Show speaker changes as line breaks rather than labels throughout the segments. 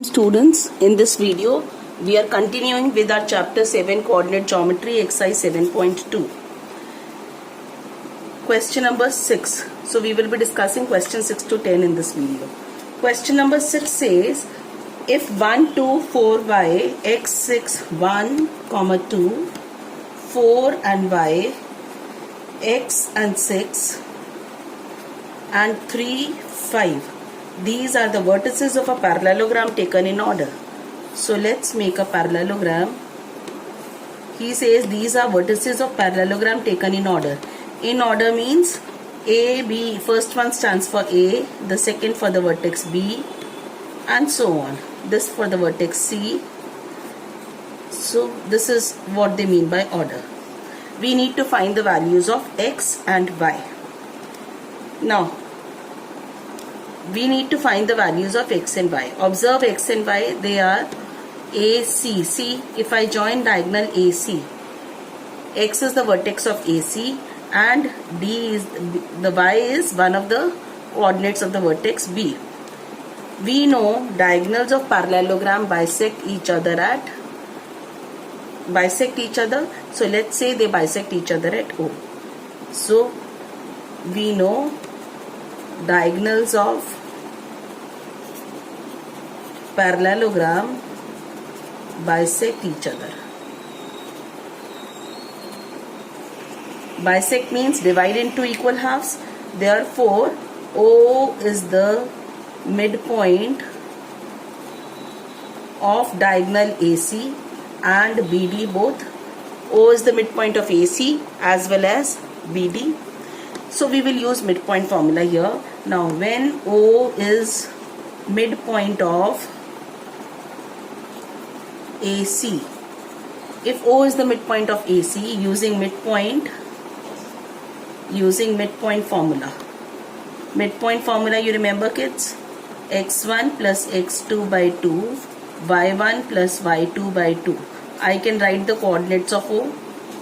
Students, in this video we are continuing with our chapter 7 coordinate geometry exercise 7.2. Question number 6. So we will be discussing question 6 to 10 in this video. Question number 6 says if 1 2 4y x 6 1 comma 2 4 and y x and 6 and 3 5, these are the vertices of a parallelogram taken in order. So let's make a parallelogram. He says these are vertices of parallelogram taken in order. In order means A, B, first one stands for A, the second for the vertex B, and so on. This for the vertex C. So this is what they mean by order. We need to find the values of x and y. Now, we need to find the values of x and y. Observe x and y, they are AC. See, if I join diagonal AC, x is the vertex of AC and D is the y is one of the coordinates of the vertex B. We know diagonals of parallelogram bisect each other. So let's say they bisect each other at O. So we know diagonals of parallelogram bisect each other. Bisect means divide into equal halves. Therefore, O is the midpoint of diagonal AC and BD both. O is the midpoint of AC as well as BD. So we will use midpoint formula here. Now when O is midpoint of AC, if O is the midpoint of AC, using midpoint formula. Midpoint formula, you remember kids? x1 plus x2 by 2, y1 plus y2 by 2. I can write the coordinates of O.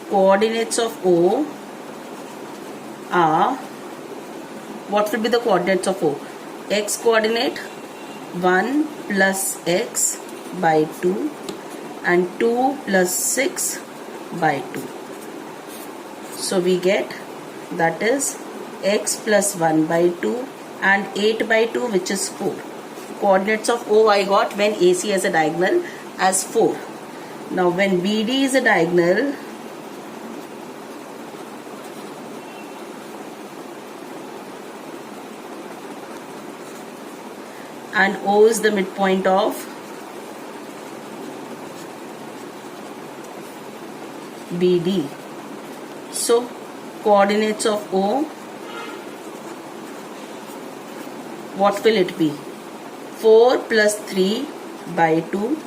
Coordinates of O are, what will be the coordinates of O? X coordinate 1 plus x by 2 and 2 plus 6 by 2. So we get, that is x plus 1 by 2 and 8 by 2, which is 4. Coordinates of O I got when AC has a diagonal as 4. Now when BD is a diagonal, and O is the midpoint of BD. So coordinates of O, what will it be? 4 plus 3 by 2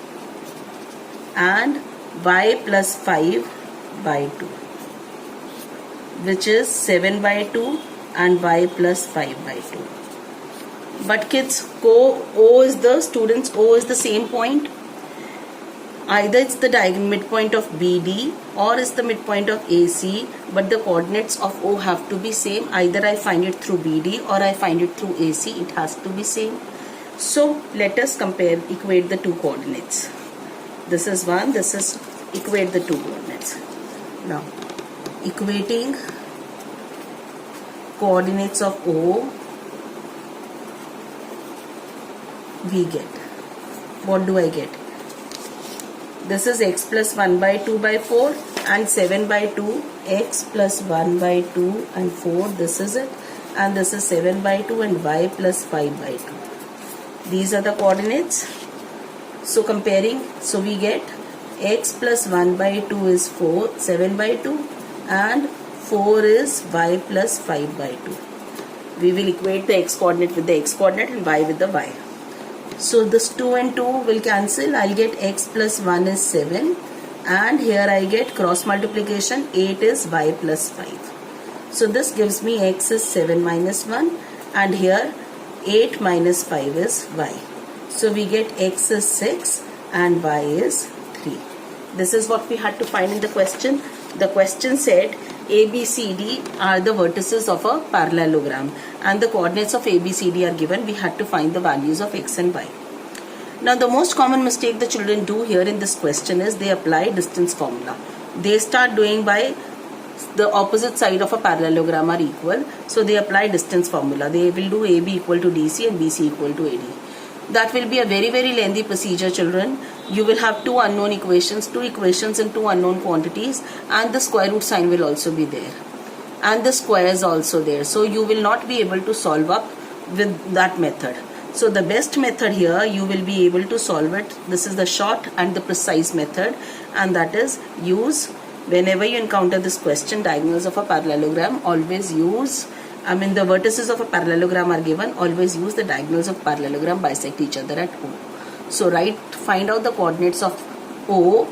and y plus 5 by 2, which is 7 by 2 and y plus 5 by 2. But kids, O is the same point. Either it's the diagonal midpoint of BD or it's the midpoint of AC, but the coordinates of O have to be same. Either I find it through BD or I find it through AC. It has to be same. So let us equate the two coordinates. This is one, this is equate the two coordinates. Now, equating coordinates of O, we get, what do I get? This is x plus 1 by 2 by 4 and 7 by 2, x plus 1 by 2 and 4, this is it, and this is 7 by 2 and y plus 5 by 2. These are the coordinates. So comparing, so we get x plus 1 by 2 is 4, 7 by 2 and 4 is y plus 5 by 2. We will equate the x coordinate with the x coordinate and y with the y. So this 2 and 2 will cancel. I'll get x plus 1 is 7 and here I get cross multiplication 8 is y plus 5. So this gives me x is 7 minus 1 and here 8 minus 5 is y. So we get x is 6 and y is 3. This is what we had to find in the question. The question said ABCD are the vertices of a parallelogram and the coordinates of ABCD are given. We had to find the values of x and y. Now the most common mistake the children do here in this question is they apply distance formula. They start doing by the opposite side of a parallelogram are equal, so they apply distance formula. They will do AB equal to DC and BC equal to AD. That will be a very lengthy procedure, children. You will have two unknown equations, two equations in two unknown quantities, and the square root sign will also be there, and the square is also there. So you will not be able to solve up with that method. So the best method here, you will be able to solve it. This is the short and the precise method, and that is use, whenever you encounter this question, diagonals of a parallelogram, always use, the vertices of a parallelogram are given, always use the diagonals of parallelogram bisect each other at O. So find out the coordinates of O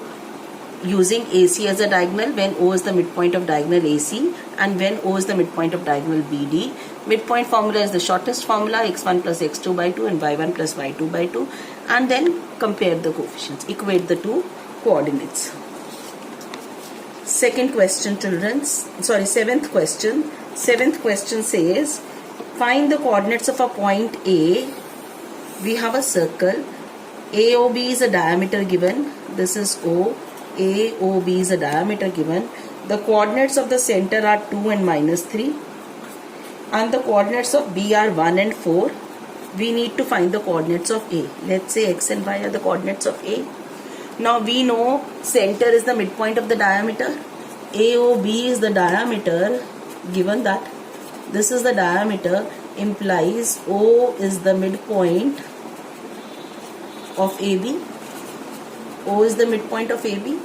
using AC as a diagonal when O is the midpoint of diagonal AC and when O is the midpoint of diagonal BD. Midpoint formula is the shortest formula, x1 plus x2 by 2 and y1 plus y2 by 2, and then compare the coefficients, equate the two coordinates. Seventh question. Seventh question says, find the coordinates of a point A. We have a circle. AOB is a diameter given. This is O. AOB is a diameter given. The coordinates of the center are 2 and -3. And the coordinates of B are 1 and 4. We need to find the coordinates of A. Let's say x and y are the coordinates of A. Now we know center is the midpoint of the diameter. AOB is the diameter. Given that this is the diameter, implies O is the midpoint of AB. O is the midpoint of AB.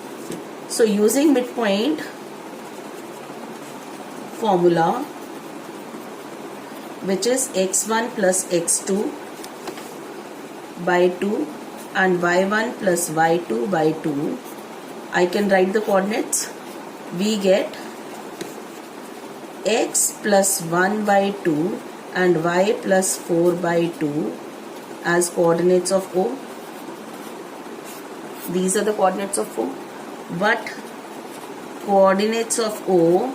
So using midpoint formula, which is x1 plus x2 by 2 and y1 plus y2 by 2, I can write the coordinates. We get x plus 1 by 2 and y plus 4 by 2 as coordinates of O. These are the coordinates of O. But coordinates of O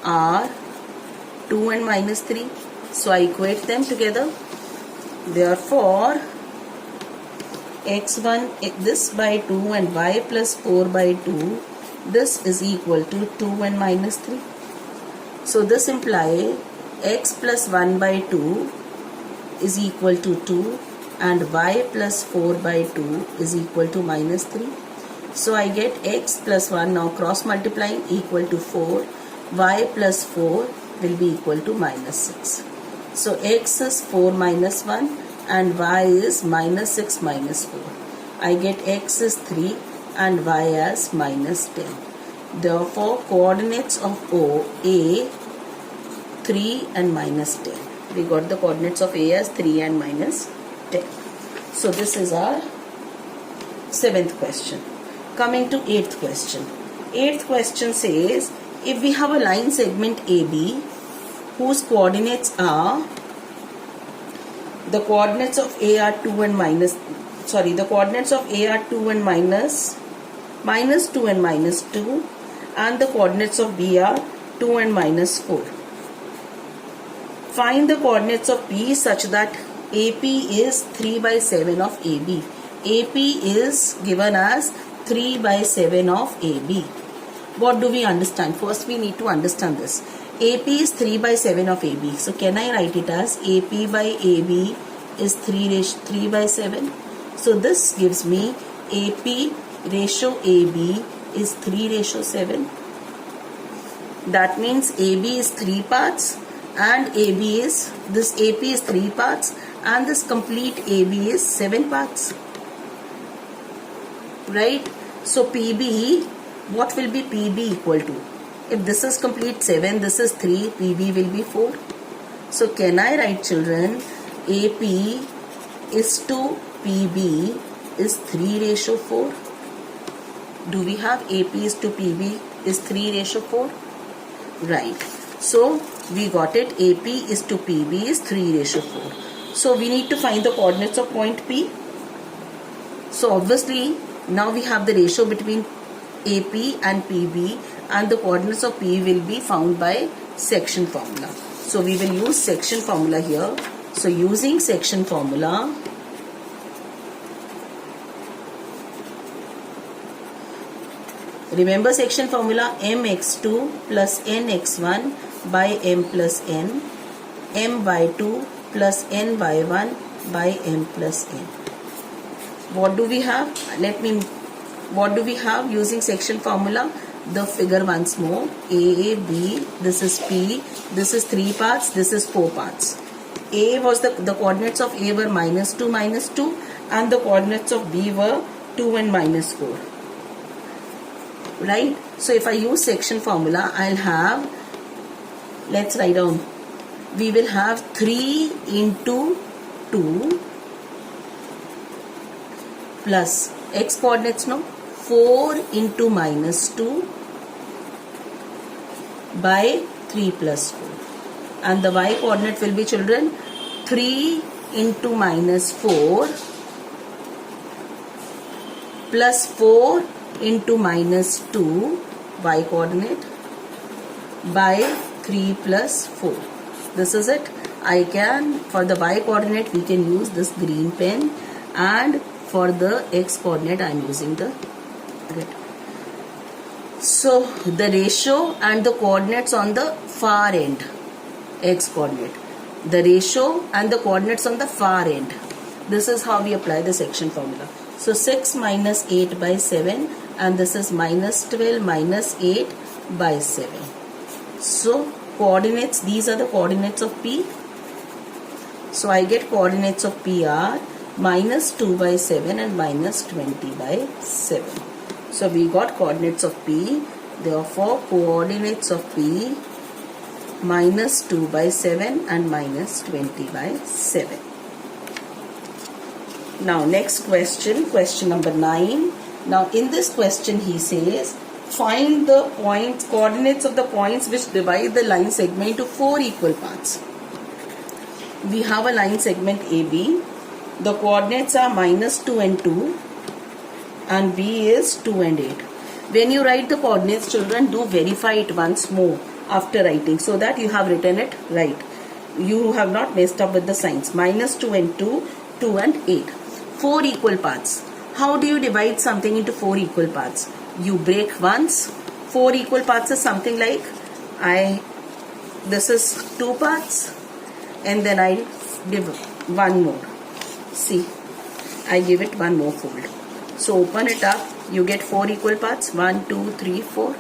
are 2 and -3. So I equate them together. Therefore, x1, this by 2 and y plus 4 by 2, this is equal to 2 and -3. So this implies x plus 1 by 2 is equal to 2 and y plus 4 by 2 is equal to -3. So I get x plus 1, now cross multiplying, equal to 4. Y plus 4 will be equal to -6. So x is 4 minus 1 and y is -6 minus 4. I get x is 3 and y as -10. Therefore, coordinates of O, A, 3 and -10. We got the coordinates of A as 3 and -10. So this is our 7th question. Coming to 8th question. 8th question says, if we have a line segment AB whose coordinates are, the coordinates of A are 2 and the coordinates of A are 2 and -2 and -2, and the coordinates of B are 2 and -4. Find the coordinates of P such that AP is 3 by 7 of AB. AP is given as 3 by 7 of AB. What do we understand? First we need to understand this. AP is 3 by 7 of AB. So can I write it as AP by AB is 3 by 7? So this gives me AP ratio AB is 3:7. That means AB is 3 parts and AP is 3 parts and this complete AB is 7 parts. Right? So PB, what will be PB equal to? If this is complete 7, this is 3, PB will be 4. So can I write, children, AP is to PB is 3:4? Do we have AP is to PB is 3:4? Right. So we got it. AP is to PB is 3:4. So we need to find the coordinates of point P. So obviously now we have the ratio between AP and PB, and the coordinates of P will be found by section formula. So we will use section formula here. So using section formula, Remember section formula, mx2 plus nx1 by m plus n, my2 plus ny1 by m plus n. What do we have? What do we have using section formula? The figure once more. A, B, this is P, this is 3 parts, this is 4 parts. A was the coordinates of A were -2, -2, and the coordinates of B were 2 and -4. Right? So if I use section formula, I'll have, let's write down, we will have 3 into 2 plus x coordinates, no, 4 into -2 by 3 plus 4. And the y coordinate will be, children, 3 into -4 plus 4 into -2 y coordinate by 3 plus 4. This is it. I can, for the y coordinate we can use this green pen, and for the x coordinate I am using the red. So the ratio and the coordinates on the far end, x coordinate, the ratio and the coordinates on the far end. This is how we apply the section formula. So 6 minus 8 by 7, and this is minus 12 minus 8 by 7. So coordinates, these are the coordinates of P. So I get coordinates of P are minus 2 by 7 and minus 20 by 7. So we got coordinates of P. Therefore coordinates of P minus 2 by 7 and minus 20 by 7. Now next question, question number 9. Now in this question he says, find the points, coordinates of the points which divide the line segment into 4 equal parts. We have a line segment AB. The coordinates are minus 2 and 2, and B is 2 and 8. When you write the coordinates, children, do verify it once more after writing, so that you have written it right. You have not messed up with the signs. Minus 2 and 2, 2 and 8. 4 equal parts. How do you divide something into 4 equal parts? You break once. 4 equal parts is something like, this is 2 parts, and then I give one more. See, I give it one more fold. So open it up, you get 4 equal parts, 1, 2, 3, 4.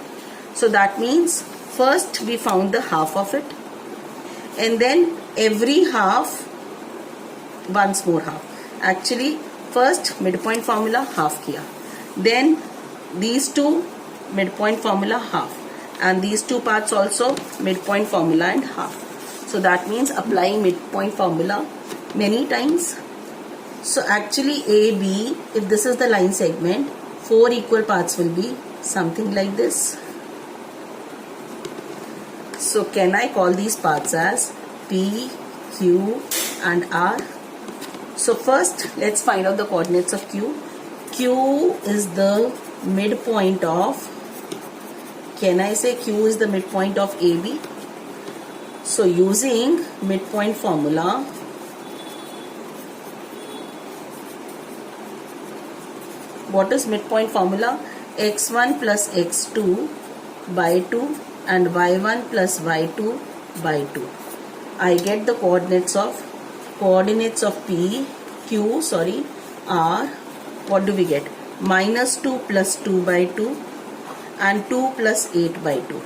So that means first we found the half of it, and then every half, once more half. Actually first midpoint formula half kiya, then these two midpoint formula half, and these two parts also midpoint formula and half. So that means applying midpoint formula many times. So actually AB, if this is the line segment, 4 equal parts will be something like this. So can I call these parts as P, Q and R? So first let's find out the coordinates of Q. Q is the midpoint of, can I say Q is the midpoint of AB? So using midpoint formula, what is midpoint formula? x1 plus x2 by 2 and y1 plus y2 by 2. I get the coordinates of P, Q, R. What do we get? Minus 2 plus 2 by 2 and 2 plus 8 by 2.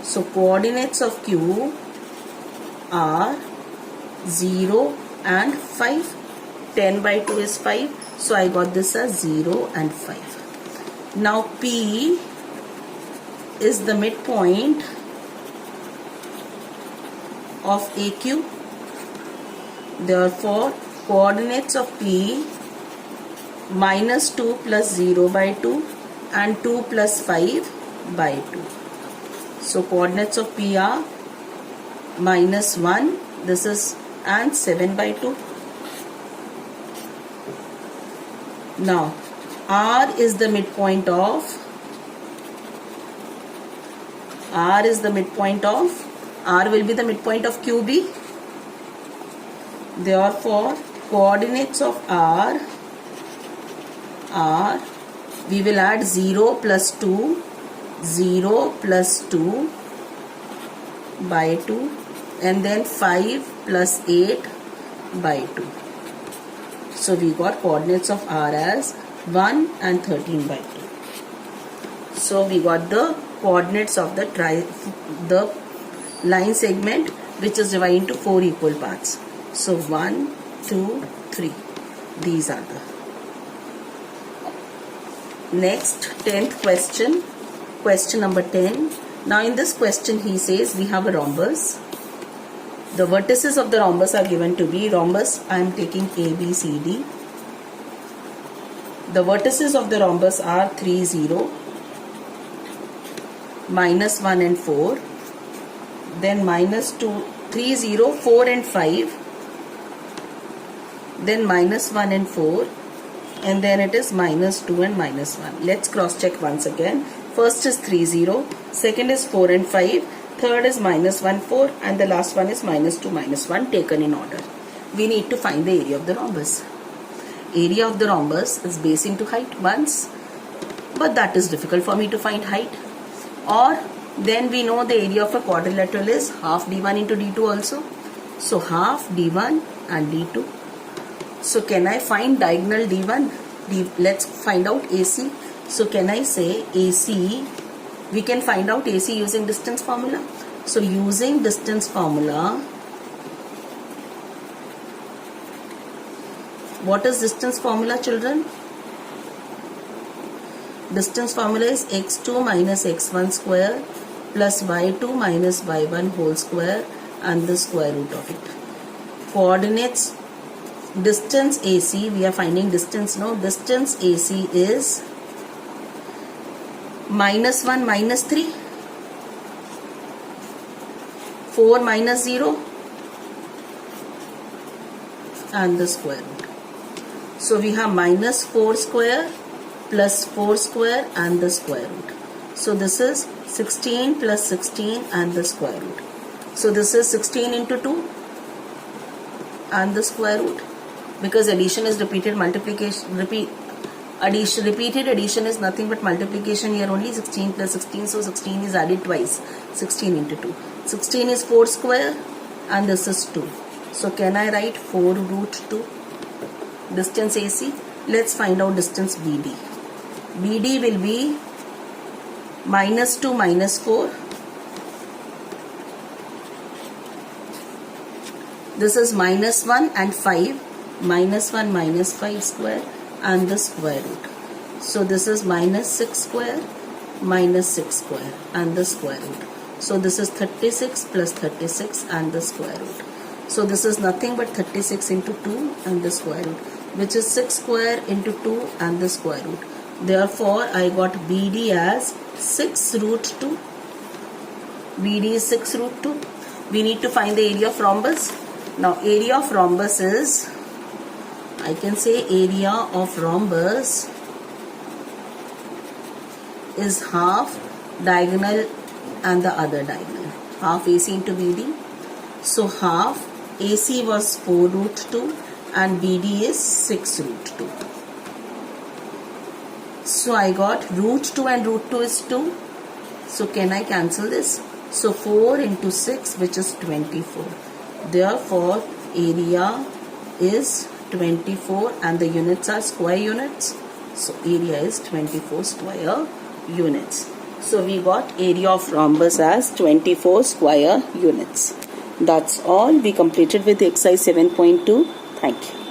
So coordinates of Q are 0 and 5. 10 by 2 is 5. So I got this as 0 and 5. Now P is the midpoint of AQ. Therefore coordinates of P minus 2 plus 0 by 2 and 2 plus 5 by 2. So coordinates of P are minus 1, this is, and 7 by 2. Now R is the midpoint of, R will be the midpoint of QB. Therefore coordinates of R are We will add 0 plus 2, 0 plus 2 by 2, and then 5 plus 8 by 2. So we got coordinates of R as 1 and 13 by 2. So we got the coordinates of the line segment, which is divided into 4 equal parts. So 1, 2, 3. These are the. Next, 10th question. Question number 10. Now in this question he says we have a rhombus. The vertices of the rhombus are given to be rhombus. I am taking A, B, C, D. The vertices of the rhombus are 3, 0, minus 1 and 4. Then minus 2, 3, 0, 4 and 5. Then minus 1 and 4. And then it is minus 2 and minus 1. Let's cross check once again. First is 3, 0. Second is 4 and 5. Third is minus 1, 4. And the last one is minus 2, minus 1, taken in order. We need to find the area of the rhombus. Area of the rhombus is base into height once. But that is difficult for me to find height. Or then we know the area of a quadrilateral is half d1 into d2 also. So half d1 and d2. So can I find diagonal d1? Let's find out AC. So can I say AC? We can find out AC using distance formula. So using distance formula, what is distance formula, children? Distance formula is x2 minus x1 square plus y2 minus y1 whole square and the square root of it. Coordinates, distance AC, we are finding distance now. Distance AC is minus 1 minus 3, 4 minus 0 and the square root. So we have minus 4 square plus 4 square and the square root. So this is 16 plus 16 and the square root. So this is 16 into 2 and the square root. Because addition is repeated multiplication, repeated addition is nothing but multiplication here only. 16 plus 16, so 16 is added twice. 16 into 2. 16 is 4 square and this is 2. So can I write 4 root 2? Distance AC. Let's find out distance BD. BD will be minus 2 minus 4. This is minus 1 and 5. Minus 1 minus 5 square and the square root. So this is minus 6 square minus 6 square and the square root. So this is 36 plus 36 and the square root. So this is nothing but 36 into 2 and the square root, which is 6 square into 2 and the square root. Therefore, I got BD as 6 root 2. BD is 6 root 2. We need to find the area of rhombus. Now, area of rhombus is, I can say area of rhombus is half diagonal and the other diagonal. Half AC into BD. So, half AC was 4 root 2 and BD is 6 root 2. So I got root 2 and root 2 is 2. So can I cancel this? So 4 into 6, which is 24. Therefore area is 24 and the units are square units. So area is 24 square units. So we got area of rhombus as 24 square units. That's all. We completed with exercise 7.2. Thank you.